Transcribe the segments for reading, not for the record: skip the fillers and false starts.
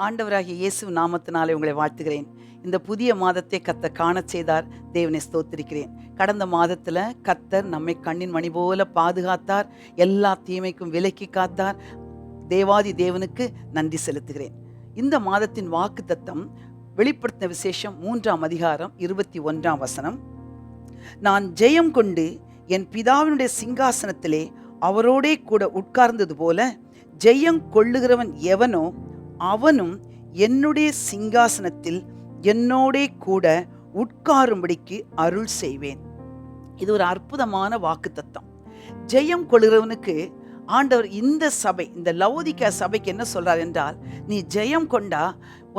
ஆண்டவராகிய இயேசு நாமத்தினாலே உங்களை வாழ்த்துகிறேன். இந்த புதிய மாதத்தை கர்த்தர் காணச் செய்தார். தேவனை ஸ்தோத்திரிக்கிறேன். கடந்த மாதத்துல கர்த்தர் நம்மை கண்ணின் மணி போல பாதுகாத்தார். எல்லா தீமைக்கும் விலக்கி காத்தார். தேவாதி தேவனுக்கு நன்றி செலுத்துகிறேன். இந்த மாதத்தின் வாக்குத்தத்தம் வெளிப்படுத்தின விசேஷம் 3ஆம் அதிகாரம் 21ஆம் வசனம். நான் ஜெயம் கொண்டு என் பிதாவினுடைய சிங்காசனத்திலே அவரோடே கூட உட்கார்ந்தது போல ஜெயம் கொள்ளுகிறவன் எவனோ அவனும் என்னுடைய சிங்காசனத்தில் என்னோடே கூட உட்காரும்படிக்கு அருள் செய்வேன். இது ஒரு அற்புதமான வாக்குத்தத்தம். ஜெயம் கொள்கிறவனுக்கு ஆண்டவர் இந்த சபை, இந்த லவோதிக்கா சபைக்கு என்ன சொல்றார் என்றால், நீ ஜெயம் கொண்டா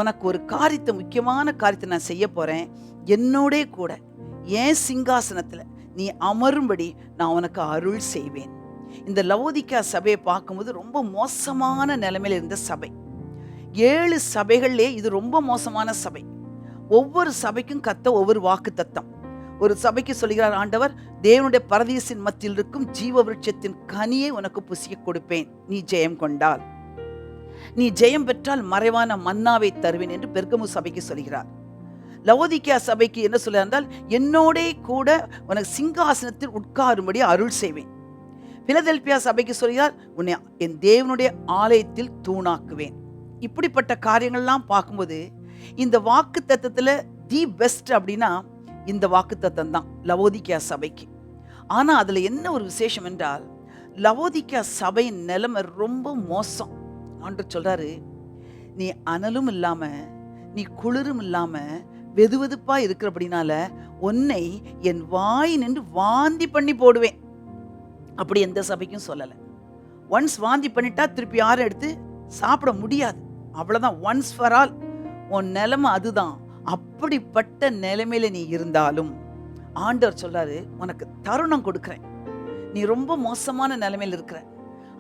உனக்கு ஒரு காரியத்தை, முக்கியமான காரியத்தை நான் செய்ய போறேன். என்னோடே கூட என் சிங்காசனத்துல நீ அமரும்படி நான் உனக்கு அருள் செய்வேன். இந்த லவோதிக்கா சபையை பார்க்கும்போது ரொம்ப மோசமான நிலைமையில இருந்த சபை. 7 சபைகள்லே இது ரொம்ப மோசமான சபை. ஒவ்வொரு சபைக்கும் கர்த்தர் ஒவ்வொரு வாக்குத்தத்தம். ஒரு சபைக்கு சொல்கிறார் ஆண்டவர், தேவனுடைய பரதீசின் மத்தியில் இருக்கும் ஜீவ விருட்சத்தின் கனியை உனக்கு புசிக்க கொடுப்பேன் நீ ஜெயம் கொண்டால். நீ ஜெயம் பெற்றால் மறைவான மன்னாவை தருவேன் என்று பெர்கமு சபைக்கு சொல்கிறார். லவோதிக்கா சபைக்கு என்ன சொல்ல என்றால், என்னோடே கூட உனக்கு சிங்காசனத்தில் உட்காரும்படி அருள் செய்வேன். பிலதெல்பியா சபைக்கு சொல்கிறார், உன்னை என் தேவனுடைய ஆலயத்தில் தூணாக்குவேன். இப்படிப்பட்ட காரியங்கள்லாம் பார்க்கும்போது இந்த வாக்கு தத்தத்துல தி பெஸ்ட் அப்படின்னா இந்த வாக்கு தத்தம் தான் லவோதிக்கா சபைக்கு. ஆனா அதுல என்ன ஒரு விசேஷம் என்றால், லவோதிக்கா சபையின் நிலைமை ரொம்ப மோசம். ஆண்டவர் சொல்றாரு, நீ அனலும் இல்லாம நீ குளிரும் இல்லாம வெதுவெதுப்பா இருக்கிறபடினால உன்னை என் வாய் நின்று வாந்தி பண்ணி போடுவேன். அப்படி எந்த சபைக்கும் சொல்லலை. ஒன்ஸ் வாந்தி பண்ணிட்டா திருப்பி யாரும் எடுத்து சாப்பிட முடியாது. அவ்வளவுதான், ஒன்ஸ் ஃபார் ஆல். உன் நிலைமை அதுதான். அப்படிப்பட்ட நிலைமையில நீ இருந்தாலும் ஆண்டவர் சொல்றாரு, உனக்கு தருணம் கொடுக்கிறேன். நீ ரொம்ப மோசமான நிலைமையில் இருக்கிற.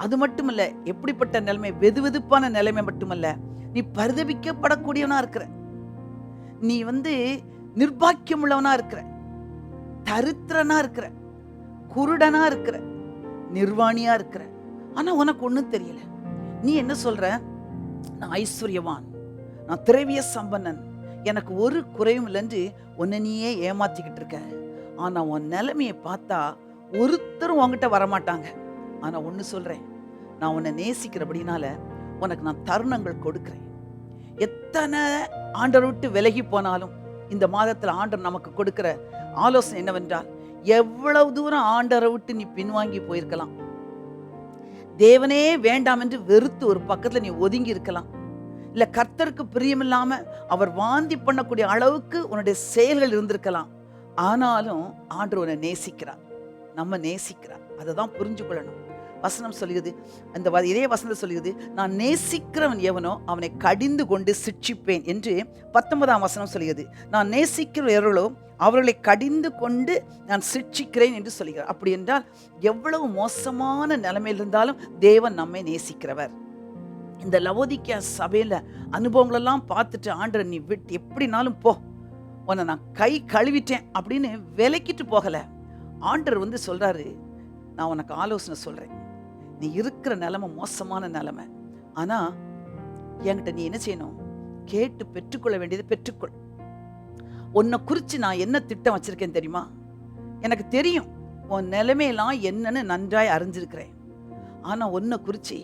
அது மட்டுமல்ல, எப்படிப்பட்ட நிலைமை, வெதுவெதுப்பான நிலைமை மட்டுமல்ல, நீ பரிதபிக்கப்படக்கூடியவனா இருக்கிற. நீ நிர்பாக்கியம் உள்ளவனா இருக்கிற, தரித்திரனா இருக்கிற, குருடனா இருக்கிற, நிர்வாணியா இருக்கிற. ஆனா உனக்கு ஒண்ணும் தெரியல. நீ என்ன சொல்ற? நான் ஐஸ்வர்யவான், நான் திரவிய சம்பன்னன், எனக்கு ஒரு குறையும் இல்லைன்னு உன்னை நீயே ஏமாத்திக்கிட்டு இருக்க. ஆனா உன் நிலைமையை பார்த்தா ஒருத்தரும் உன்கிட்ட வரமாட்டாங்க. ஆனா ஒண்ணு சொல்றேன், நான் உன்னை நேசிக்கிறபடினால உனக்கு நான் தருணங்கள் கொடுக்கிறேன். எத்தனை ஆண்டரை விட்டு விலகி போனாலும் இந்த மாதத்துல ஆண்டர் நமக்கு கொடுக்கிற ஆலோசனை என்னவென்றால், எவ்வளவு தூரம் ஆண்டரை விட்டு நீ பின்வாங்கி போயிருக்கலாம், தேவனே வேண்டாம் என்று வெறுத்து ஒரு பக்கத்துல நீ ஒதுங்கி இருக்கலாம், இல்ல கர்த்தருக்கு பிரியமில்லாம அவர் வாந்தி பண்ணக்கூடிய அளவுக்கு உன்னுடைய செயல்கள் இருந்திருக்கலாம். ஆனாலும் ஆண்டவர் உன்னை நேசிக்கிறார், நம்ம நேசிக்கிறார். அதை தான் புரிஞ்சு கொள்ளணும். வசனம் சொல்லுகிறது, அந்த இதே வசனம் சொல்லுகிறது, நான் நேசிக்கிறவன் எவனோ அவனை கடிந்து கொண்டு சிட்சிப்பேன் என்று 19ஆம் வசனம் சொல்லுகிறது. நான் நேசிக்கிறவர்களோ அவர்களை கடிந்து கொண்டு நான் சிட்சிக்கிறேன் என்று சொல்லுகிறார். அப்படி என்றால் எவ்வளவு மோசமான நிலைமையில் இருந்தாலும் தேவன் நம்மை நேசிக்கிறவர். இந்த லவோதிக்கா சபையில அனுபவங்களெல்லாம் பார்த்துட்டு, ஆண்டவர் நீ விட்டு எப்படினாலும் போ, உன்னை நான் கை கழுவிட்டேன் அப்படின்னு விலக்கிட்டு போகல. ஆண்டவர் சொல்றாரு, நான் உனக்கு ஆலோசனை சொல்றேன். நீ இருக்கிற நிலைமை மோசமான நிலைமை. ஆனா என்கிட்ட நீ என்ன செய்யணும்? கேட்டு பெற்றுக்கொள்ள வேண்டியது பெற்றுக்கொள். உன்னை குறிச்சு நான் என்ன திட்டம் வச்சிருக்கேன் தெரியுமா? எனக்கு தெரியும் உன் நிலைமையெல்லாம் என்னன்னு நன்றாய் அறிஞ்சிருக்கிறேன். ஆனா உன்னை குறிச்சு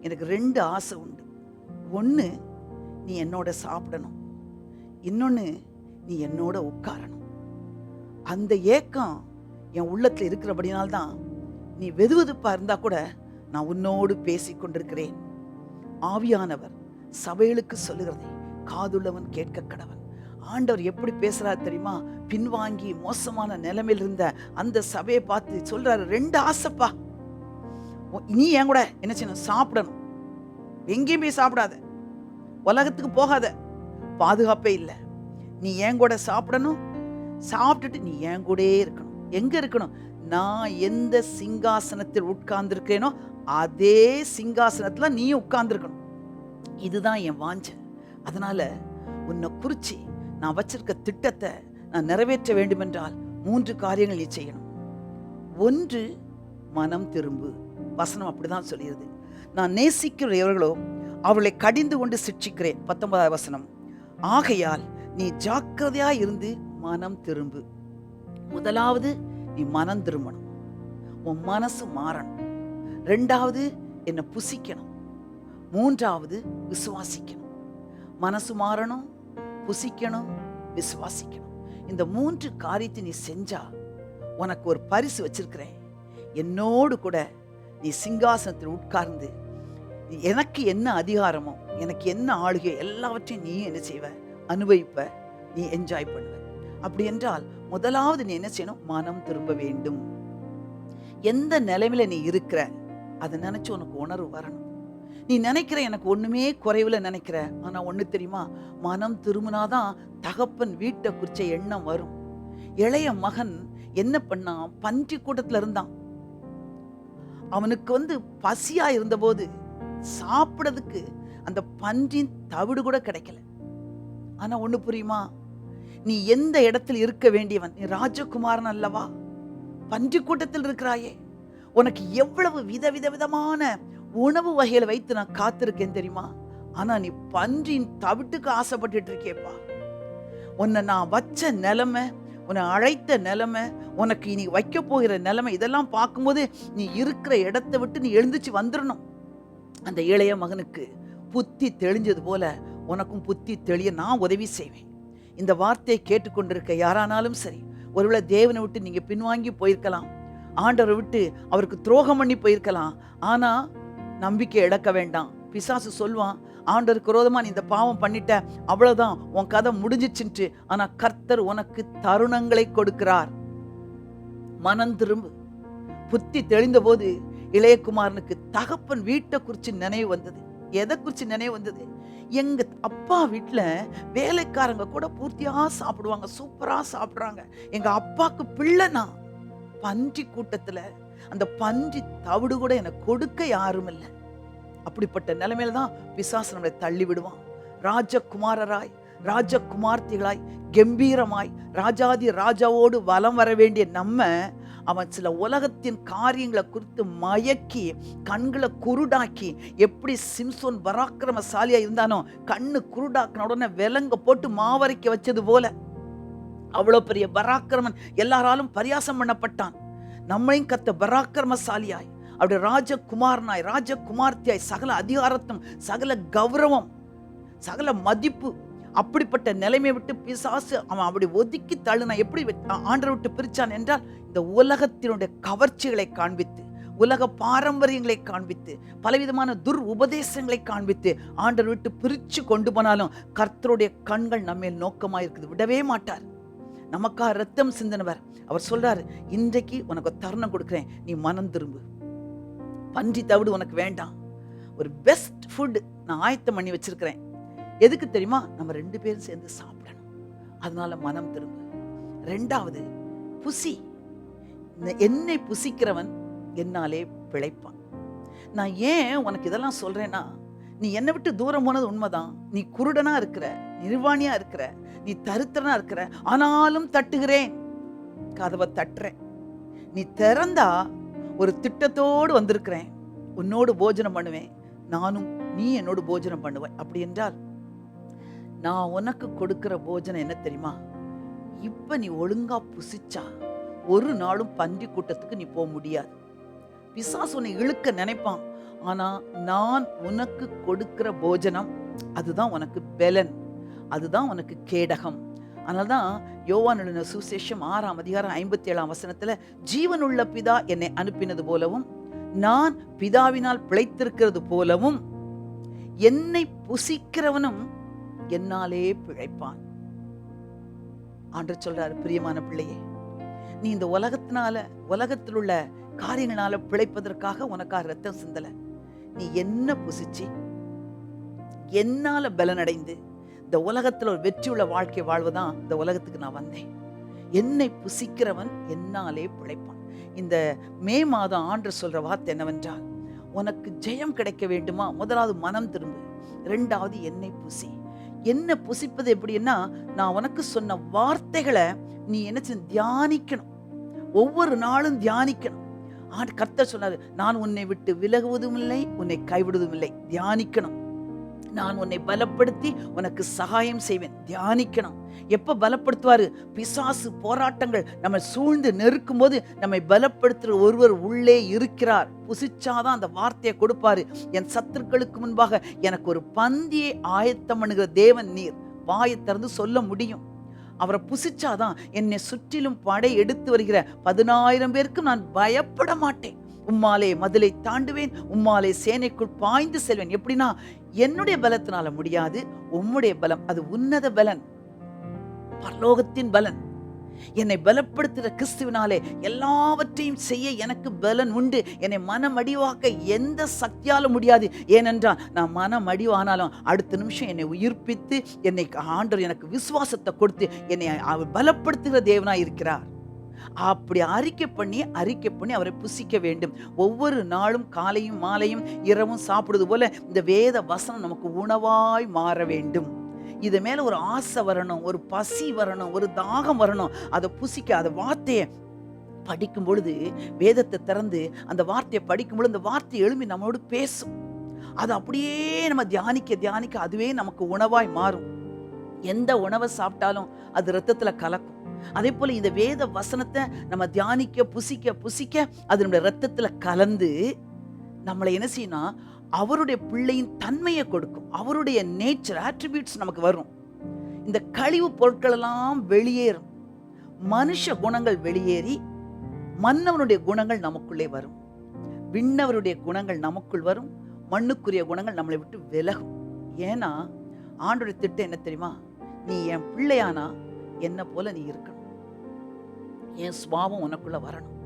எனக்கு 2 ஆசை உண்டு. ஒன்று, நீ என்னோட சாப்பிடணும். இன்னொன்று, நீ என்னோட உட்காரணும். அந்த ஏக்கம் என் உள்ளத்துல இருக்கிறபடினால்தான் நீ வெதுவெதுப்பா இருந்தா கூட நான் உன்னோடு பேசி கொண்டிருக்கிறேன். ஆவியானவர் சபைகளுக்கு சொல்லுகிறதை காதுள்ளவன் கேட்க கடவன். ஆண்டவர் எப்படி பேசுறாரு தெரியுமா? பின்வாங்கி மோசமான நிலைமையில் இருந்த அந்த சபையை பார்த்து சொல்றாரு, 2 ஆசைப்பா. நீ என் கூட என்ன செய்யணும்? சாப்பிடணும். எங்கேயும் போய் சாப்பிடாத, உலகத்துக்கு போகாத, பாதுகாப்பே இல்லை. நீ என் கூட சாப்பிடணும். சாப்பிட்டுட்டு நீ என் கூட இருக்கணும். எங்க இருக்கணும்? நான் எந்த சிங்காசனத்தில் உட்கார்ந்துருக்கேனோ அதே சிங்காசனத்துல நீயும் உட்கார்ந்துருக்கணும். இதுதான் என் வாஞ்சை. அதனால உன்னை குறிச்சு நான் வச்சிருக்க திட்டத்தை நான் நிறைவேற்ற வேண்டும் என்றால் 3 காரியங்கள் நீ செய்யணும். 1, மனம் திரும்பு. வசனம் அப்படிதான் சொல்கிறது. நான் நேசிக்கிறவர்களோ அவளை கடிந்து கொண்டு சிட்சிக்கிறேன். 19வது வசனம். ஆகையால் நீ ஜாக்கிரதையா இருந்து மனம் திரும்பு. முதலாவது நீ மனம் திரும்பணும், உன் மனசு மாறணும். ரெண்டாவது என்னை புசிக்கணும். மூன்றாவது விசுவாசிக்கணும். மனசு மாறணும், புசிக்கணும், விசுவாசிக்கணும். இந்த 3 காரியத்தை நீ செஞ்சா உனக்கு ஒரு பரிசு வச்சிருக்கிறேன். என்னோடு கூட நீ சிங்காசனத்தில் உட்கார்ந்து எனக்கு என்ன அதிகாரமோ, எனக்கு என்ன ஆளுகை, எல்லாவற்றையும் நீ என்ன செய்வ, அனுபவிப்ப, நீ என்ஜாய் பண்ணுவ. அப்படி என்றால் முதலாவது நீ என்ன செய்யணும், மனம் திரும்ப வேண்டும். எந்த நிலைமையில நீ இருக்கிற அதை நினைச்சு உனக்கு உணர்வு வரணும். நீ நினைக்கிற எனக்கு ஒண்ணுமே குறைவுல நினைக்கிற, ஆனா ஒண்ணு தெரியுமா, மனம் திரும்பினாதான் தகப்பன் வீட்டை குறிச்ச எண்ணம் வரும். இளைய மகன் என்ன பண்ணான், பன்றி கூட்டத்துல இருந்தான். அவனுக்கு பசியா இருந்தபோது சாப்பிடறதுக்கு அந்த பன்றின் தவிடு கூட கிடைக்கல. ஆனா ஒண்ணு புரியுமா, நீ எந்த இடத்தில் இருக்க வேண்டியவன், நீ ராஜகுமாரன் அல்லவா, பன்றி கூட்டத்தில் இருக்கிறாயே. உனக்கு எவ்வளவு விதவிதமான உணவு வகைகளை வைத்து நான் காத்திருக்கேன் தெரியுமா. ஆனா நீ பன்றியின் தவிட்டுக்கு ஆசைப்பட்டு இருக்கேப்பா. உன்னை நான் வச்ச நிலைமை, உன்னை அழைத்த நிலைமை, உனக்கு இனி வைக்க போகிற நிலைமை, இதெல்லாம் பார்க்கும்போது நீ இருக்கிற இடத்தை விட்டு நீ எழுந்துச்சு வந்துடணும். அந்த இளைய மகனுக்கு புத்தி தெளிஞ்சது போல உனக்கும் புத்தி தெளிய நான் உதவி செய்வேன். இந்த வார்த்தையை கேட்டுக்கொண்டிருக்க யாரானாலும் சரி, ஒருவேளை தேவனை விட்டு நீங்க பின்வாங்கி போயிருக்கலாம், ஆண்டவரை விட்டு அவருக்கு துரோகம் பண்ணி போயிருக்கலாம். ஆனா நம்பிக்கை இழக்க வேண்டாம். பிசாசு சொல்வான், ஆண்டவருக்கு விரோதமா நீ இந்த பாவம் பண்ணிட்ட, அவ்வளவுதான், உன் கதை முடிஞ்சிச்சுட்டு. ஆனா கர்த்தர் உனக்கு தருணங்களை கொடுக்கிறார். மனம் திரும்பு. புத்தி தெளிந்த போது இளையகுமாரனுக்கு தகப்பன் வீட்டை குறிச்சு நினைவு வந்தது. எதை குறிச்சு நினைவு வந்தது, எங்க அப்பா வீட்டுல வேலைக்காரங்க கூட பூர்த்தியா சாப்பிடுவாங்க, சூப்பரா சாப்பிடுறாங்க. எங்க அப்பாக்கு பிள்ளைனா பன்றி கூட்டத்துல அந்த பன்றி தவிடு கூட எனக்கு கொடுக்க யாரும் இல்லை. அப்படிப்பட்ட நிலைமையில தான் பிசாசு நம்மளை தள்ளி விடுவான். ராஜகுமாரராய் ராஜகுமார்த்திகளாய் கம்பீரமாய் ராஜாதி ராஜாவோடு வலம் வர வேண்டிய நம்ம, அவன் சில உலகத்தின் காரியங்களை குறித்து மயக்கி கண்களை குருடாக்கி, எப்படி சிம்சோன் பராக்கிரமசாலியா இருந்தானோ கண்ணு குருடாக்கின உடனே விலங்க போட்டு மாவரைக்க வச்சது போல அவ்வளவு பெரிய பராக்கிரமன் எல்லாராலும் பரியாசம் பண்ணப்பட்டான். நம்மளையும் கத்த பராக்கிரமசாலியாய், அப்படி ராஜகுமாரனாய் ராஜகுமார்த்தியாய், சகல அதிகாரத்தும் சகல கௌரவம் சகல மதிப்பு, அப்படிப்பட்ட நிலைமை விட்டு பிசாசு அவன் அப்படி ஒதுக்கி தள்ளுனா. எப்படி ஆண்டரை விட்டு பிரிச்சான் என்றால், இந்த உலகத்தினுடைய கவர்ச்சிகளை காண்பித்து, உலக பாரம்பரியங்களை காண்பித்து, பலவிதமான துர் உபதேசங்களை காண்பித்து ஆண்டரை விட்டு பிரிச்சு கொண்டு போனாலும் கர்த்தருடைய கண்கள் நம்ம நோக்கமா இருக்குது, விடவே மாட்டார். நமக்காக ரத்தம் சிந்தினவர். அவர் சொல்றாரு, இன்றைக்கு உனக்கு தருணம் கொடுக்கிறேன், நீ மனம் திரும்பு. பன்றி தவிடு உனக்கு வேண்டாம், ஒரு பெஸ்ட் ஃபுட் நான் ஆயத்தம் பண்ணி வச்சிருக்கிறேன். எதுக்கு தெரியுமா, நம்ம 2 பேரும் சேர்ந்து சாப்பிடணும். அதனால மனம் திரும்பு. 2வது புசி. என்னை புசிக்கிறவன் என்னாலே பிழைப்பான். நான் ஏன் உனக்கு இதெல்லாம் சொல்றேன்னா, நீ என்னை விட்டு தூரம் போனது உண்மைதான். நீ குருடனா இருக்கிற, நிர்வாணியா இருக்கிற, நீ தரித்திரனா இருக்கிற, ஆனாலும் தட்டுகிறேன், கதவை தட்டுறேன். நீ திறந்தா ஒரு திட்டத்தோடு வந்திருக்கிறேன், உன்னோடு போஜனம் பண்ணுவேன், நானும் நீ என்னோடு போஜனம் பண்ணுவேன். அப்படி என்றால் நான் உனக்கு கொடுக்கிற போஜனம் என்ன தெரியுமா, இப்ப நீ ஒழுங்கா புசிச்சா ஒரு நாளும் பன்றி கூட்டத்துக்கு நீ போக முடியாது. பிசாசு உன்னை இழுக்க நினைப்பான். ஆனா நான் உனக்கு கொடுக்கிற போஜனம் அதுதான் உனக்கு பெலன், அதுதான் உனக்கு கேடகம். அதனால்தான் யோவான் எழுதின சுவிசேஷம் 6ஆம் அதிகாரம் 57ஆம் வசனத்துல, ஜீவனுள்ள பிதா என்னை அனுப்பினது போலவும் நான் பிதாவினால் பிழைத்திருக்கிறது போலவும் என்னை புசிக்கிறவனும் என்னாலே பிழைப்பான். ஆண்டவர் சொல்றாரு, பிரியமான பிள்ளையே, நீ இந்த உலகத்தில் உள்ள காரியங்களால பிழைப்பதற்காக உனக்காக ரத்தம் சிந்தல. நீ என்ன புசிச்சு என்னால பலனடைந்து இந்த உலகத்துல ஒரு வெற்றியுள்ள வாழ்க்கை வாழ்வதான் இந்த உலகத்துக்கு நான் வந்தேன். என்னை புசிக்கிறவன் என்னாலே பிழைப்பான். இந்த மே மாதம் ஆண்டவர் சொல்ற வார்த்தை என்னவென்றால், உனக்கு ஜெயம் கிடைக்க வேண்டுமா, முதலாவது மனம் திரும்பு, 2வது என்னை புசி. என்ன புசிப்பது எப்படின்னா, நான் உனக்கு சொன்ன வார்த்தைகளை நீ என்ன தியானிக்கணும், ஒவ்வொரு நாளும் தியானிக்கணும். கர்த்தர் சொன்னாரு, நான் உன்னை விட்டு விலகுவதும் இல்லை, உன்னை கைவிடுவதும் இல்லை. தியானிக்கணும். நான் உன்னை பலப்படுத்தி உனக்கு சகாயம் செய்வேன். தியானிக்கணும். எப்ப பலப்படுத்துவாரு? பிசாசு போராட்டங்கள் நம்ம சூழ்ந்து நெருக்கும் போது நம்மை பலப்படுத்துற ஒருவர் உள்ளே இருக்கிறார். புசிச்சாதான் அந்த வார்த்தையை கொடுப்பாரு. என் சத்துருக்களுக்கு முன்பாக எனக்கு ஒரு பந்தியை ஆயத்தம் பண்ணுகிற தேவன் நீர். வாயை திறந்து சொல்ல முடியும். அவரை புசிச்சாதான் என்னை சுற்றிலும் படை எடுத்து வருகிற 10,000 பேருக்கு நான் பயப்பட மாட்டேன். உம்மாலே மதிலை தாண்டுவேன், உம்மாலே சேனைக்குள் பாய்ந்து செல்வேன். எப்படின்னா, என்னுடைய பலத்தினால முடியாது, உம்முடைய பலம், அது உன்னத பலன், பரலோகத்தின் பலன். என்னை பலப்படுத்துகிற கிறிஸ்துவினாலே எல்லாவற்றையும் செய்ய எனக்கு பலன் உண்டு. என்னை மனமடிவாக்க எந்த சக்தியாலும் முடியாது. ஏனென்றால் நான் மனமடிவானாலும் அடுத்த நிமிஷம் என்னை உயிர்ப்பித்து என்னை ஆண்டவர் எனக்கு விசுவாசத்தை கொடுத்து என்னை அவர் பலப்படுத்துகிற தேவனாய் இருக்கிறார். அப்படி அறிக்கை பண்ணி அவரை புசிக்க வேண்டும். ஒவ்வொரு நாளும் காலையும் மாலையும் இரவும் சாப்பிடுவது போல இந்த வேத வசனம் நமக்கு உணவாய் மாற வேண்டும். இது மேல ஒரு ஆசை வரணும், ஒரு பசி வரணும், ஒரு தாகம் வரணும். அதை புசிக்க, அந்த வார்த்தையை படிக்கும் பொழுது, வேதத்தை திறந்து அந்த வார்த்தையை படிக்கும் பொழுது அந்த வார்த்தை எழும்பி நம்மளோடு பேசும். அது அப்படியே நம்ம தியானிக்க அதுவே நமக்கு உணவாய் மாறும். எந்த உணவை சாப்பிட்டாலும் அது ரத்தத்துல கலக்கும். அதே போல இந்த வேத வசனத்தை நம்ம தியானிக்க புசிக்க அது நம்முடைய ரத்தத்துல கலந்து நம்மளை என்ன செய்யணும், அவருடைய பிள்ளையின் தன்மையை கொடுக்கும். அவருடைய நேச்சர் ஆட்ரிபியூட்ஸ் நமக்கு வரும். இந்த கழிவு பொருட்கள் எல்லாம் வெளியேறும். மனுஷ குணங்கள் வெளியேறி மன்னவனுடைய குணங்கள் நமக்குள்ளே வரும். விண்ணவருடைய குணங்கள் நமக்குள் வரும். மண்ணுக்குரிய குணங்கள் நம்மளை விட்டு விலகும். ஏன்னா ஆண்டோட திட்டம் என்ன தெரியுமா? நீ என் பிள்ளையானா என்ன போல நீ இருக்கணும். என் சுபாவம் உனக்குள்ள வரணும்.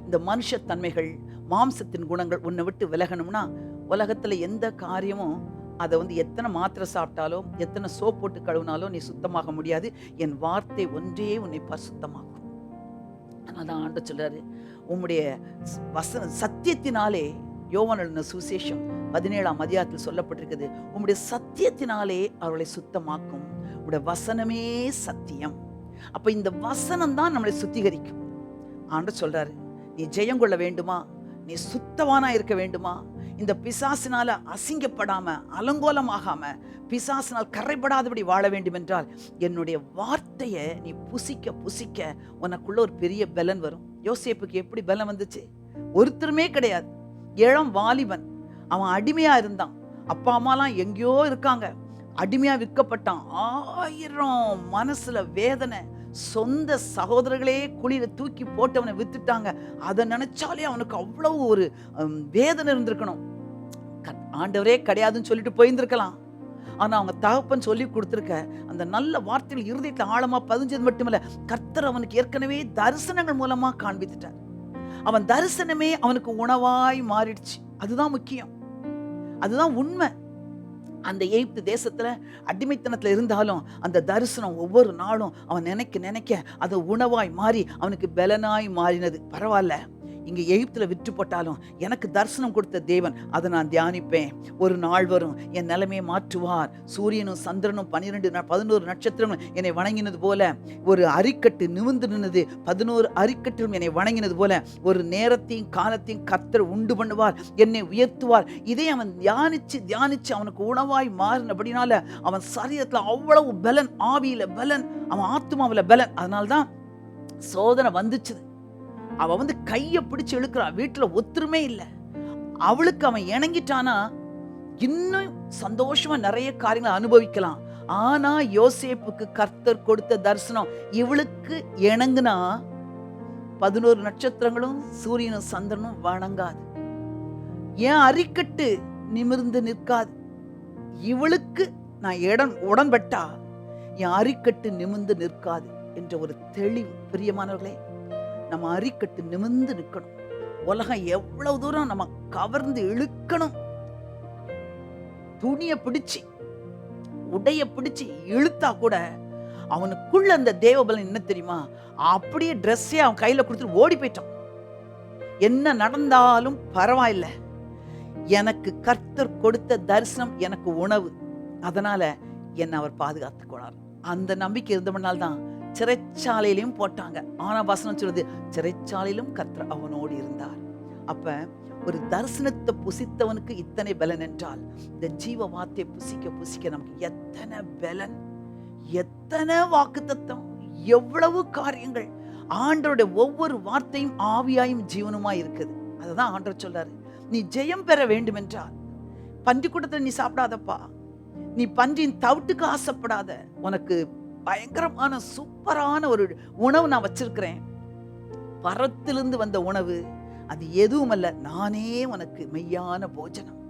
இந்த மனுஷ தன்மைகள், மாம்சத்தின் குணங்கள் உன்னை விட்டு விலகணும்னா, உலகத்துல எந்த காரியமும் அதை எத்தனை மாத்திரை சாப்பிட்டாலோ, எத்தனை சோப் போட்டு கழுவினாலோ நீ சுத்தமாக முடியாது. என் வார்த்தை ஒன்றே உன்னை பரிசுத்தமாக்கும். அதனால்தான் ஆண்டவர் சொல்றாரு, உம்முடைய சத்தியத்தினாலே, யோவான் எழுதின சுவிசேஷம் 17ஆம் அதிகாரத்தில் சொல்லப்பட்டிருக்குது, உம்முடைய சத்தியத்தினாலே அவர்களை சுத்தமாக்கும். உடைய வசனமே சத்தியம். அப்ப இந்த வசனம் தான் நம்மளை சுத்திகரிக்கும். ஆண்டவர் சொல்றாரு, நீ ஜெயம் கொள்ள வேண்டுமா? நீ சுத்தவானா இருக்க வேண்டுமா? இந்த பிசாசினால அசிங்கப்படாம, அலங்கோலமாகாம, பிசாசினால் கரைபடாதபடி வாழ வேண்டும் என்றால் என்னுடைய வார்த்தையை நீ புசிக்க உனக்குள்ள ஒரு பெரிய பலன் வரும். யோசேப்புக்கு எப்படி பலம் வந்துச்சு? ஒருத்தருமே கிடையாது. இளம் வாலிபன், அவன் அடிமையா இருந்தான். அப்பா அம்மாலாம் எங்கேயோ இருக்காங்க. அடிமையா விற்கப்பட்டான். 1000 மனசுல வேதனை. சொந்த சகோதரர்களே குழியில தூக்கி போட்டு அவனை வித்துட்டாங்க. அதை நினைச்சாலே அவனுக்கு அவ்வளவு ஒரு வேதனை இருந்திருக்கணும். ஆண்டவரே கிடையாதுன்னு சொல்லிட்டு போயிருந்திருக்கலாம். ஆனா அவங்க தகப்பன் சொல்லி கொடுத்திருக்க அந்த நல்ல வார்த்தைகள் இருதயத்துல ஆழமா பதிஞ்சது மட்டுமல்ல, கர்த்தர் அவனுக்கு ஏற்கனவே தரிசனங்கள் மூலமா காண்பித்துட்டார். அவன் தரிசனமே அவனுக்கு உணவாய் மாறிடுச்சு. அதுதான் முக்கியம், அதுதான் உண்மை. அந்த எகிப்து தேசத்துல அடிமைத்தனத்துல இருந்தாலும் அந்த தரிசனம் ஒவ்வொரு நாளும் அவன் நினைக்க அது உணவாய் மாறி அவனுக்கு பலனாய் மாறினது. பரவாயில்ல, இங்க எகிப்துல விற்று போட்டாலும் எனக்கு தரிசனம் கொடுத்த தேவன், அதை நான் தியானிப்பேன். ஒரு நாள் வரும் என் நிலைமையை மாற்றுவார். சூரியனும் சந்திரனும் 11 நட்சத்திரங்களும் என்னை வணங்கினது போல, ஒரு அரிக்கட்டு நிமிர்ந்து நின்னது 11 அரிக்கட்டிலும் என்னை வணங்கினது போல, ஒரு நேரத்தையும் காலத்தையும் கர்த்தர் உண்டு பண்ணுவார், என்னை உயர்த்துவார். இதை அவன் தியானிச்சு அவனுக்கு உணவாய் மாறினபடினால அவன் சரீரத்துல அவ்வளவு பலன், ஆவியில பலன், அவன் ஆத்மாவில பலன். அதனால்தான் சோதனை வந்துச்சு. அவ கைய பிடிச்சு இழுக்கிறா. வீட்டுல ஒத்துருமே இல்லை. அவளுக்கு அவன் இணங்கிட்டானா இன்னும் சந்தோஷமா நிறைய காரியங்களை அனுபவிக்கலாம். ஆனா யோசேப்புக்கு கர்த்தர் கொடுத்த தரிசனம், இவளுக்கு இணங்குனா 11 நட்சத்திரங்களும் சூரியனும் சந்திரனும் வணங்காது. ஏன் அரிக்கட்டு நிமிர்ந்து நிற்காது. இவளுக்கு நான் உடன்பட்டா என் அரிக்கட்டு நிமிர்ந்து நிற்காது என்ற ஒரு தெளிவு. பிரியமானவர்களே, நம்ம அரிக்கட்டு நிமிர்ந்து நிற்கணும். உலகம் எவ்வளவு தூரம் நம்ம கவர்ந்து இழுக்கணும், துணியை பிடிச்சு உடைய பிடிச்சு இழுத்தா கூட அவனுக்குள்ள அந்த தேவபலன் என்ன தெரியுமா? அப்படியே ட்ரெஸ்ஸே அவன் கையில கொடுத்துட்டு ஓடி போயிட்டான். என்ன நடந்தாலும் பரவாயில்ல, எனக்கு கர்த்தர் கொடுத்த தரிசனம் எனக்கு உணவு, அதனால என்னை அவர் பாதுகாத்துக்கொள்ளார். அந்த நம்பிக்கை இருந்தவனால்தான் சிறைச்சாலையிலும் போட்டாங்க. ஆனா வசனம் சொல்றது, சிறைச்சாலையிலும் கர்த்தர் அவனோடு இருந்தார். அப்ப ஒரு தரிசனத்தை புசித்தவனுக்கு இத்தனை பலன் என்றால், இந்த ஜீவ வார்த்தையை புசிக்க புசிக்க நமக்கு எத்தனை பலன், எத்தனை வாக்குத்தத்தம், எவ்வளவு காரியங்கள். ஆண்டவருடைய ஒவ்வொரு வார்த்தையும் ஆவியாயும் ஜீவனுமாய் இருக்குது. அதுதான் ஆண்டவர் சொல்றாரு, நீ ஜெயம் பெற வேண்டும் என்றால் பன்றி கூட்டத்தில் நீ சாப்பிடாதப்பா, நீ பன்றியின் தவிட்டுக்கு ஆசைப்படாத, உனக்கு பயங்கரமான சூப்பரான ஒரு உணவு நான் வச்சிருக்கிறேன், பரத்திலிருந்து வந்த உணவு, அது எதுவும் அல்ல, நானே உனக்கு மெய்யான போஜனம்,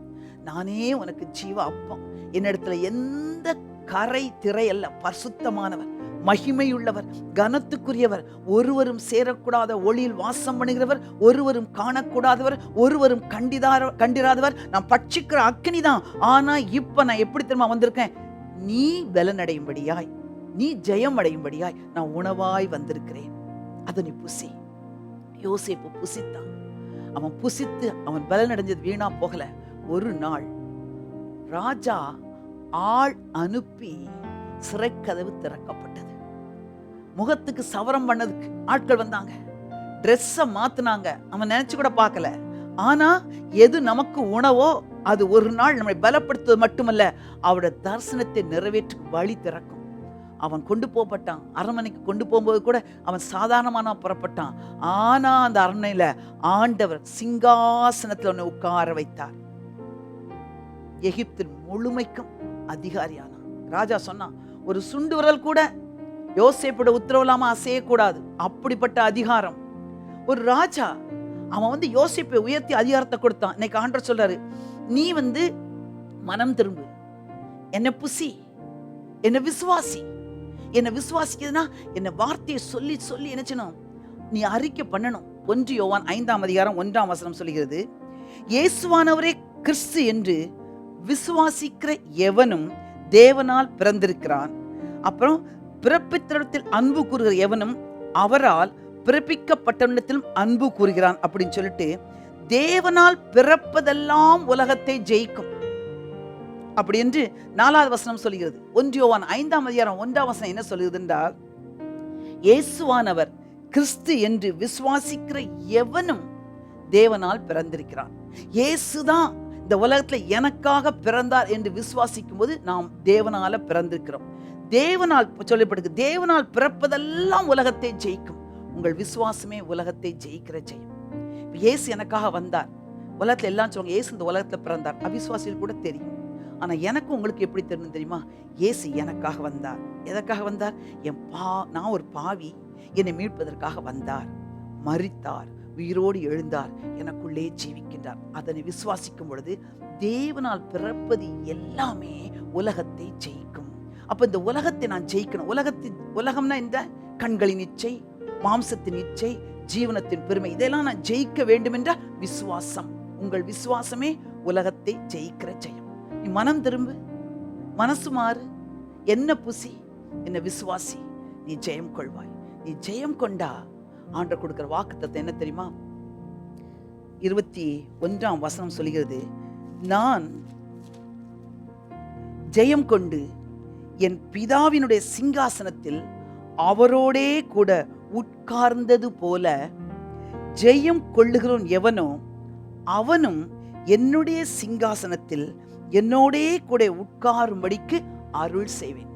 நானே உனக்கு ஜீவ அப்பம், என்னிடத்துல எந்த கரை திரை அல்ல, பரிசுத்தமானவர், மகிமையுள்ளவர், கனத்துக்குரியவர், ஒருவரும் சேரக்கூடாத ஒளியில் வாசம் பண்ணுகிறவர், ஒருவரும் காணக்கூடாதவர், ஒருவரும் கண்டிராதவர், நான் பட்சிக்கிற அக்கினிதான். ஆனா இப்ப நான் எப்படி தெரியுமா வந்திருக்கேன், நீ பலனடையும்படியாய், நீ ஜெயம் அடையும்படியாய் நான் உணவாய் வந்திருக்கிறேன், அதை நீ புசி. யோசேப்பு புசித்தான். அவன் புசித்து அவன் பலனடைஞ்சது வீணா போகல. ஒரு நாள் ராஜா ஆள் அனுப்பி சிறைக்கதவு திறக்கப்பட்டது. முகத்துக்கு சவரம் பண்ணதுக்கு ஆட்கள் வந்தாங்க, ட்ரெஸ்ஸ மாத்துனாங்க. அவன் நினைச்சு கூட பார்க்கல. ஆனா எது நமக்கு உணவோ அது ஒரு நாள் நம்மை பலப்படுத்துவது மட்டுமல்ல, அவருடைய தரிசனத்தை நிறைவேற்ற வழி திறக்கும். அவன் கொண்டு போகப்பட்டான். அரண்மனைக்கு கொண்டு போகும்போது கூட அவன் சாதாரணமான புறப்பட்டான். ஆனா அந்த அரண்மனையில ஆண்டவர் சிங்காசனத்தில் அவனை உட்கார வைத்தார். எகிப்தின் முழுமைக்கும் அதிகாரியானான். ராஜா சொன்னான், ஒரு சுண்டு விரல் கூட யோசேப்போட உத்தரவு இல்லாம அசையக்கூடாது. அப்படிப்பட்ட அதிகாரம். ஒரு ராஜா அவன் யோசேப்பை உயர்த்தி அதிகாரத்தை கொடுத்தான். இன்னைக்கு ஆண்டவர் சொல்றாரு, நீ மனம் திரும்பு, என்ன புசி, என்ன விசுவாசி. என்ன விசுவாசிக்கிறதுனா என்ன வார்த்தையை சொல்லி சொல்லி என்ன செய்யணும், நீ அறிக்கை பண்ணணும். 1 யோவான் 5ஆம் அதிகாரம் 1ஆம் வசனம் சொல்கிறது, இயேசுவானவரே கிறிஸ்து என்று விசுவாசிக்கிற எவனும் தேவனால் பிறந்திருக்கிறான். அப்புறம் பிறப்பித்தரிடத்தில் அன்பு கூறுகிற எவனும் அவரால் பிறப்பிக்கப்பட்டவனிடத்திலும் அன்பு கூறுகிறான் அப்படின்னு சொல்லிட்டு, தேவனால் பிறப்பதெல்லாம் உலகத்தை ஜெயிக்கும் அப்படி என்று 4வது வசனம் சொல்கிறது. 1 யோவான் 5ஆம் அதிகாரம் 1ஆம் வசனம் என்ன சொல்கிறது என்றால், இயேசுவானவர் கிறிஸ்து என்று விசுவாசிக்கிற எவனும் தேவனால் பிறந்திருக்கிறான். இயேசுதான் இந்த உலகத்துல எனக்காக பிறந்தார் என்று விசுவாசிக்கும் போது நாம் தேவனால பிறந்திருக்கிறோம். தேவனால் சொல்லப்படுது, தேவனால் பிறப்பதெல்லாம் உலகத்தை ஜெயிக்கும். உங்கள் விசுவாசமே உலகத்தை ஜெயிக்கிற ஜெயம். இயேசு எனக்காக வந்தார். உலகத்துல எல்லாம் சொல்லுவாங்க, இயேசு இந்த உலகத்துல பிறந்தார். அவிசுவாசிகள் கூட தெரியும். ஆனா எனக்கு உங்களுக்கு எப்படி தெரியும் தெரியுமா? இயேசு எனக்காக வந்தார். எதற்காக வந்தார்? நான் ஒரு பாவி, என்னை மீட்பதற்காக வந்தார், மரித்தார், உயிரோடு எழுந்தார், எனக்குள்ளே ஜீவிக்கின்றார். அதனை விசுவாசிக்கும் பொழுது தேவனால் பிறப்பது எல்லாமே உலகத்தை ஜெயிக்கும். அப்ப இந்த உலகத்தை நான் ஜெயிக்கணும். உலகம்னா இந்த கண்களின் இச்சை, மாம்சத்தின் இச்சை, ஜீவனத்தின் பெருமை, இதெல்லாம் நான் ஜெயிக்க வேண்டும் என்ற விசுவாசம். உங்கள் விசுவாசமே உலகத்தை ஜெயிக்கிற ஜெயம். நீ மனம் திரும்பு, மனசு மாறு, என்ன புசி, என்ன விசுவாசி, நீ ஜெயம் கொள்வாய். நீ ஜெயம் கொண்டா ஆண்டவர் கொடுக்கிற வாக்குத்தத்தம் என்ன தெரியுமா? 21ஆம் வசனம் சொல்கிறது, நான் ஜெயம் கொண்டு என் பிதாவினுடைய சிங்காசனத்தில் அவரோடே கூட உட்கார்ந்தது போல ஜெயம் கொள்ளுகிறவன் எவனோ அவனும் என்னுடைய சிங்காசனத்தில் என்னோடே கூட உட்காரும்படிக்கு அருள் செய்வேன்.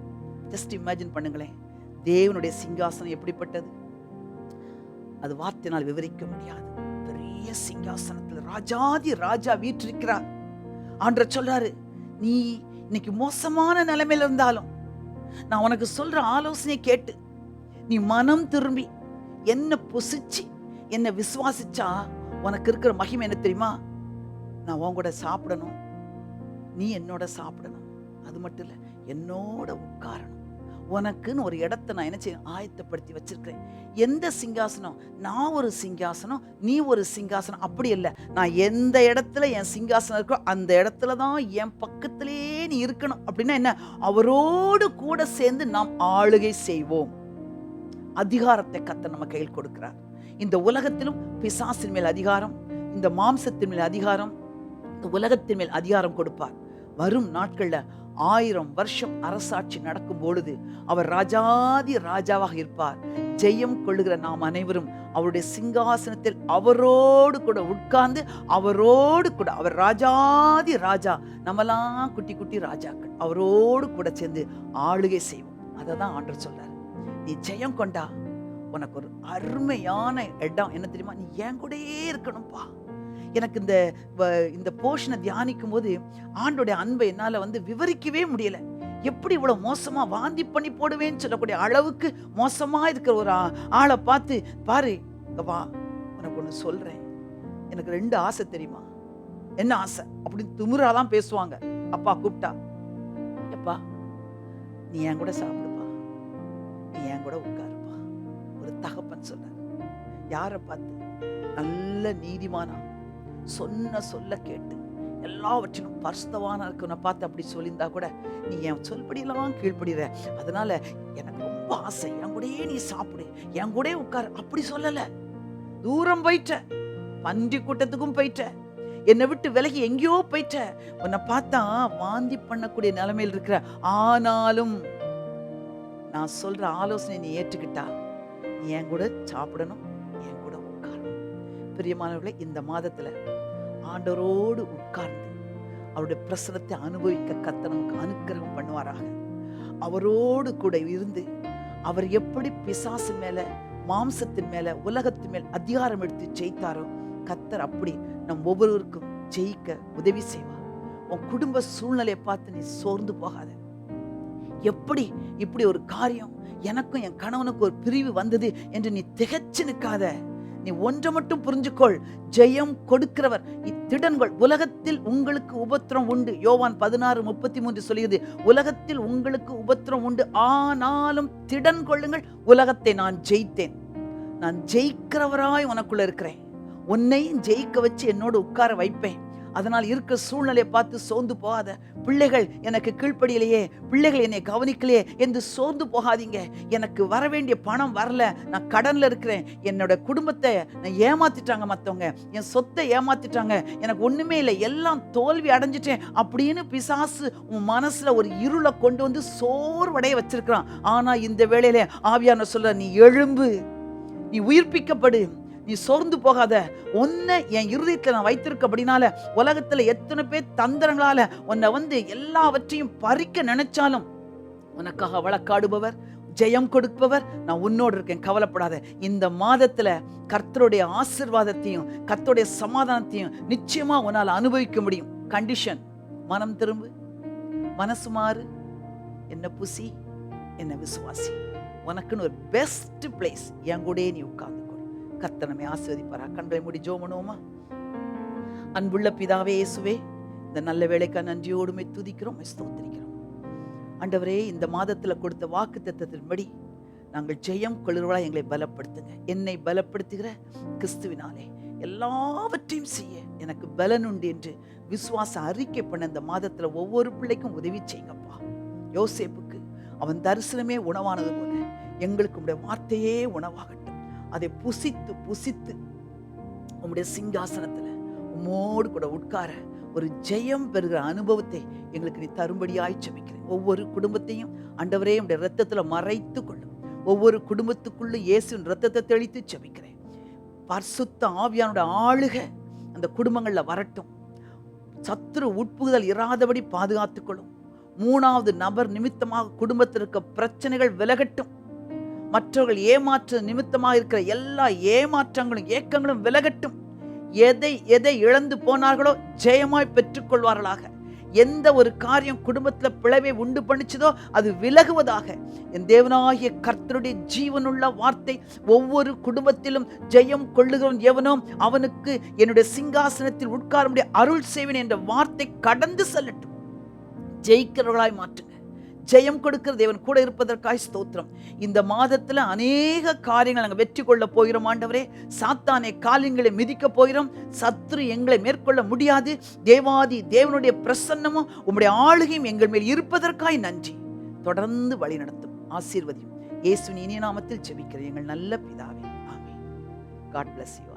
ஜஸ்ட் இமேஜின் பண்ணுங்களேன், தேவனுடைய சிங்காசனம் எப்படிப்பட்டது? அது வார்த்தையினால் விவரிக்க முடியாது. பெரிய சிங்காசனத்தில் ராஜாதி ராஜா வீற்றிருக்கிறார். ஆண்டவர் சொல்றாரு, நீ இன்னைக்கு மோசமான நிலைமையில இருந்தாலும் நான் உனக்கு சொல்ற ஆலோசனை கேட்டு நீ மனம் திரும்பி என்ன புசிச்சு என்ன விசுவாசிச்சா உனக்கு இருக்கிற மகிமை என்ன தெரியுமா? நான் உன் கூட சாப்பிடணும், நீ என்னோட சாப்பிடணும், அது மட்டும் இல்ல என்னோட உட்காரணும். உனக்குன்னு ஒரு இடத்தை நான் என்ன செய்ய ஆயத்தப்படுத்தி வச்சிருக்கிறேன். எந்த சிங்காசனம்? நான் ஒரு சிங்காசனம், நீ ஒரு சிங்காசனம், அப்படி இல்லை. நான் எந்த இடத்துல என் சிங்காசனம் இருக்கோ அந்த இடத்துல தான் என் பக்கத்திலே நீ இருக்கணும். அப்படின்னா என்ன? அவரோடு கூட சேர்ந்து நாம் ஆளுகை செய்வோம். அதிகாரத்தை கர்த்தர் நம்ம கையில் கொடுக்கிறார். இந்த உலகத்திலும் பிசாசின் மேல் அதிகாரம், இந்த மாம்சத்தின் மேல் அதிகாரம், இந்த உலகத்தின் மேல் அதிகாரம் கொடுப்பார். வரும் நாட்கள்ல 1000 வருஷம் அரசாட்சி நடக்கும் பொழுது அவர் ராஜாதி ராஜாவாக இருப்பார். ஜெயம் கொள்ளுகிற நாம் அனைவரும் அவருடைய சிங்காசனத்தில் அவரோடு கூட உட்கார்ந்து, அவரோடு கூட, அவர் ராஜாதி ராஜா, நம்மலாம் குட்டி குட்டி ராஜாக்கள், அவரோடு கூட சேர்ந்து ஆளுகை செய்வோம். அதை தான் ஆண்டவர் சொல்றாரு. நீ ஜெயம் கொண்டா உனக்கு ஒரு அருமையான இடம் என்ன தெரியுமா? நீ என் கூடயே இருக்கணும்பா. எனக்கு இந்த போர்ஷனை தியானிக்கும் போது ஆண்டோடைய அன்பை என்னால விவரிக்கவே முடியல. எப்படி இவ்வளவு மோசமா வாந்தி பண்ணி போடுவேன்னு சொல்லக்கூடிய அளவுக்கு மோசமா இருக்கிற ஒரு ஆளை பார்த்து, பாரு வா, உனக்கு ஒண்ணு சொல்றேன், எனக்கு 2 ஆசை தெரியுமா? என்ன ஆசை அப்படின்னு திமிராதான் பேசுவாங்க. அப்பா கூப்பிட்டா, எப்பா நீ என் கூட சாப்பிடுப்பா, நீ என் கூட உட்காருப்பா. ஒரு தகப்பன் சொன்னார். யாரை பார்த்து? நல்ல நீதிமானா, சொன்ன சொல்ல கேட்டு எல்லாவற்றிலும் பரிசுத்தவானா இருக்கவனை பார்த்து அப்படி சொல்லியிருந்தா கூட, நீ என் சொல்படியெல்லாம் கீழ்படிற, அதனால எனக்கு ரொம்ப ஆசை, என் கூடயே நீ சாப்பிடு, என் கூட உட்காரு, அப்படி சொல்லல. தூரம் போயிட்ட, பன்றி கூட்டத்துக்கும் போயிட்ட, என்னை விட்டு விலகி எங்கேயோ போயிட்ட, உன்னை பார்த்தா வாந்தி பண்ணக்கூடிய நிலைமையில் இருக்கிற, ஆனாலும் நான் சொல்ற ஆலோசனை நீ ஏற்றுக்கிட்டா நீ என் கூட சாப்பிடணும், என் கூட உட்காரணும். பிரியமானவர்களே, இந்த மாதத்துல ஆண்டவரோடு உட்கார்ந்து அவருடைய பிரசனத்தை அனுபவிக்க கர்த்தர் நமக்கு அனுக்கிரகம் பண்ணுவாராக. அவரோடு கூட இருந்து அவர் எப்படி பிசாசு மேல, மாம்சத்தின் மேல, உலகத்தின் மேல் அதிகாரம் எடுத்து ஜெயித்தாரோ, கர்த்தர் அப்படி நம் ஒவ்வொருவருக்கும் ஜெயிக்க உதவி செய்வார். உன் குடும்ப சூழ்நிலையை பார்த்து நீ சோர்ந்து போகாத. எப்படி இப்படி ஒரு காரியம், எனக்கும் என் கணவனுக்கு ஒரு பிரிவு வந்தது என்று நீ திகைச்சு நிற்காத. நீ ஒன்றை மட்டும் புரிஞ்சுக்கொள், ஜெயம் கொடுக்கிறவர். இத்திடன்கள், உலகத்தில் உங்களுக்கு உபத்திரம் உண்டு. யோவான் 16:33 சொல்லுகிறது, உலகத்தில் உங்களுக்கு உபத்திரம் உண்டு, ஆனாலும் திடன் கொள்ளுங்கள், உலகத்தை நான் ஜெயித்தேன். நான் ஜெயிக்கிறவராய் உனக்குள்ள இருக்கிறேன். உன்னையும் ஜெயிக்க வச்சு என்னோடு உட்கார வைப்பேன். அதனால் இருக்கிற சூழ்நிலையை பார்த்து சோர்ந்து போகாத. பிள்ளைகள் எனக்கு கீழ்ப்படியிலையே, பிள்ளைகள் என்னை கவனிக்கலையே என்று சோர்ந்து போகாதீங்க. எனக்கு வர வேண்டிய பணம் வரல, நான் கடன்ல இருக்கிறேன், என்னோட குடும்பத்தை நான் ஏமாத்திட்டாங்க, மற்றவங்க என் சொத்தை ஏமாத்திட்டாங்க, எனக்கு ஒண்ணுமே இல்லை, எல்லாம் தோல்வி அடைஞ்சிட்டேன் அப்படின்னு பிசாசு உன் மனசுல ஒரு இருளை கொண்டு சோர்வடைய வச்சிருக்கிறான். ஆனா இந்த வேளையில ஆவியானவர் சொல்ற, நீ எழும்பு, நீ உயிர்ப்பிக்கப்படு, நீ சோர்ந்து போகாத. உன்னை என் இருதயத்துல நான் வைத்திருக்கபடினால, உலகத்துல எத்தனை பேர் தந்திரங்களால உன்னை எல்லாவற்றையும் பறிக்க நினைச்சாலும் உனக்காக வழக்காடுபவர், ஜெயம் கொடுப்பவர் நான் உன்னோடு இருக்கேன், கவலைப்படாத. இந்த மாதத்துல கர்த்தருடைய ஆசீர்வாதத்தையும் கர்த்தருடைய சமாதானத்தையும் நிச்சயமா உன்னால் அனுபவிக்க முடியும். கண்டிஷன், மனம் திரும்பு, மனசு மாறு, என்ன புசி, என்ன விசுவாசி. உனக்குன்னு ஒரு பெஸ்ட் பிளேஸ் என் கூட நீ உட்கார்ந்து. கர்த்தர் நம்மை ஆசீர்வதிப்பாரா. கண்களை மூடி ஜெபம் பண்ணுவோமா? அன்புள்ள பிதாவே இயேசுவே, இந்த நல்ல வேளைக்காக நன்றியோடுமே துதிக்கிறோம், ஸ்தோத்திரிக்கிறோம். ஆண்டவரே, இந்த மாதத்துல கொடுத்த வாக்குத்தத்தத்தின்படி நாங்கள் ஜெயம் கொள்ளுறவளா எங்களை பலப்படுத்துங்க. என்னை பலப்படுத்துகிற கிறிஸ்துவினாலே எல்லாவற்றையும் செய்ய எனக்கு பலன் உண்டு என்று விசுவாச அறிக்கை பண்ண இந்த மாதத்துல ஒவ்வொரு பிள்ளைக்கும் உதவி செய்யுங்கப்பா. யோசேப்புக்கு அவன் தரிசனமே உணவானது போல எங்களுக்கு உம்முடைய வார்த்தையே உணவாகட்டும். அதை புசித்து புசித்து உம்முடைய சிங்காசனத்துல உம்மோடு கூட உட்கார ஒரு ஜெயம் பெறுகிற அனுபவத்தை எங்களுக்கு நீ தரும்படியாய் ஜெபிக்கிறேன். ஒவ்வொரு குடும்பத்தையும் ஆண்டவரே உம்முடைய இரத்தத்துல மறைத்து கொள்ளும். ஒவ்வொரு குடும்பத்துக்குள்ள இயேசுவின் இரத்தத்தை தெளித்து ஜெபிக்கிறேன். பரிசுத்த ஆவியானுடைய ஆளுகை அந்த குடும்பங்கள்ல வரட்டும். சத்துரு உட்புகுதல் இராதபடி பாதுகாத்துக் கொள்ளும். 3வது நபர் நிமித்தமாக குடும்பத்தில் இருக்க பிரச்சனைகள் விலகட்டும். மற்றவர்கள் ஏமாற்ற நிமித்தமாக இருக்கிற எல்லா ஏமாற்றங்களும் ஏக்கங்களும் விலகட்டும். எதை இழந்து போனார்களோ ஜெயமாய் பெற்றுக் கொள்வார்களாக. எந்த ஒரு காரியம் குடும்பத்துல பிளவை உண்டு பண்ணிச்சதோ அது விலகுவதாக. என் தேவனாகிய கர்த்தருடைய ஜீவனுள்ள வார்த்தை ஒவ்வொரு குடும்பத்திலும் ஜெயம் கொள்ளுகிறவன் எவனோ அவனுக்கு என்னுடைய சிங்காசனத்தில் உட்கார முடிய அருள் செய்வேன் என்ற வார்த்தை கடந்து செல்லட்டும். ஜெயிக்கிறவர்களாய் மாற்றுங்க. ஜெயம் கொடுக்கிற தேவன் கூட இருப்பதற்காய் ஸ்தோத்திரம். இந்த மாதத்துல அநேக காரியங்கள் நாங்கள் வெற்றி கொள்ள போகிறோம். ஆண்டவரே, சாத்தானை காலியங்களை மிதிக்க போகிறோம். சத்துரு எங்களை மேற்கொள்ள முடியாது. தேவாதி தேவனுடைய பிரசன்னமும் உம்முடைய ஆளுகையும் எங்கள் மேல் இருப்பதற்காய் நன்றி. தொடர்ந்து வழி நடத்தும், ஆசீர்வதியும். இயேசுவின் இனிய நாமத்தில் ஜெபிக்கிறேன் எங்கள் நல்ல பிதாவே, ஆமென். God bless you.